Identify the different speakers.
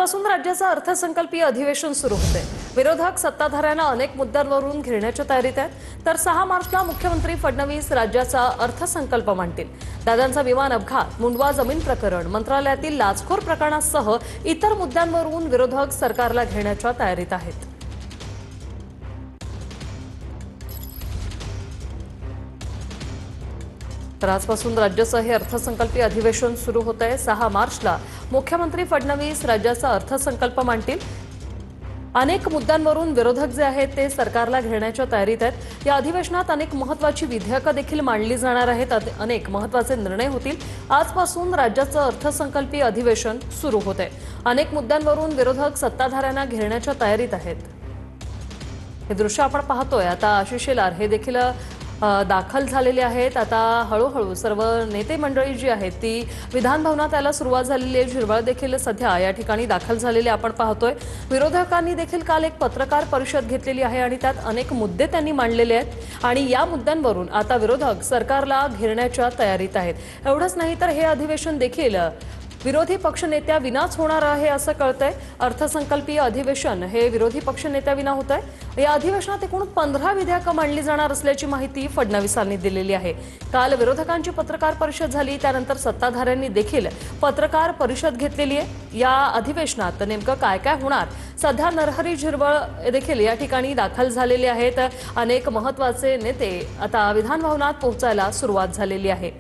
Speaker 1: पासून राज्याचं अर्थसंकल्पीय अधिवेशन सुरू होते। विरोधक सत्ताधाऱ्यांना अनेक मुद्द्यांवरून घेरण्याच्या तयारीत आहेत। तर 6 मार्चला मुख्यमंत्री फडणवीस राज्याचा अर्थसंकल्प मांडतील। दादांचा विमान अपघात, मुंडवा जमीन प्रकरण, मंत्रालयातील लाचखोर प्रकरणासह इतर मुद्द्यांवरून विरोधक सरकारला घेरण्याच्या तयारीत आहेत। तर आजपासून राज्याचं हे अर्थसंकल्पीय अधिवेशन सुरू होत आहे। 6 मार्चला मुख्यमंत्री फडणवीस राज्याचा अर्थसंकल्प मांडतील। अनेक मुद्द्यांवरून विरोधक जे आहेत ते सरकारला घेरण्याच्या तयारीत आहेत। या अधिवेशनात अनेक महत्त्वाची विधेयकं देखील मांडली जाणार आहेत। अनेक महत्त्वाचे निर्णय होतील। आजपासून राज्याचं अर्थसंकल्पीय अधिवेशन सुरू होत आहे। अनेक मुद्द्यांवरून विरोधक सत्ताधाऱ्यांना घेरण्याच्या तयारीत आहेत। हे दृश्य आपण पाहतोय। आता आशिष शेलार हे देखील दाखल झालेले आहेत। आता हळूहळू सर्व नेते मंडळी जी आहेत ती विधान भवनात यायला सुरुवात झालेली आहे। झिरवळ देखील सध्या या ठिकाणी दाखल झालेले आपण पाहतोय। विरोधकांनी देखील काल एक पत्रकार परिषद घेतलेली आहे आणि त्यात अनेक मुद्दे त्यांनी मांडलेले आहेत आणि या मुद्द्यांवरून आता विरोधक सरकारला घेरण्याच्या तयारीत आहेत। एवढंच नाही तर हे अधिवेशन देखील विरोधी पक्षनेत्याविनाच होणार आहे असं कळतंय। अर्थसंकल्पीय अधिवेशन हे विरोधी पक्षनेत्याविना होत आहे। या अधिवेशनात एकूण 15 विधेयकं मांडली जाणार असल्याची माहिती फडणवीसांनी दिलेली आहे। काल विरोधकांची पत्रकार परिषद झाली, त्यानंतर सत्ताधाऱ्यांनी देखील पत्रकार परिषद घेतलेली आहे। या अधिवेशनात नेमकं काय काय होणार, सध्या नरहरी झिरवळ देखील या ठिकाणी दाखल झालेले आहेत। अनेक महत्त्वाचे नेते आता विधान भवनात पोहोचायला सुरुवात झालेली आहे।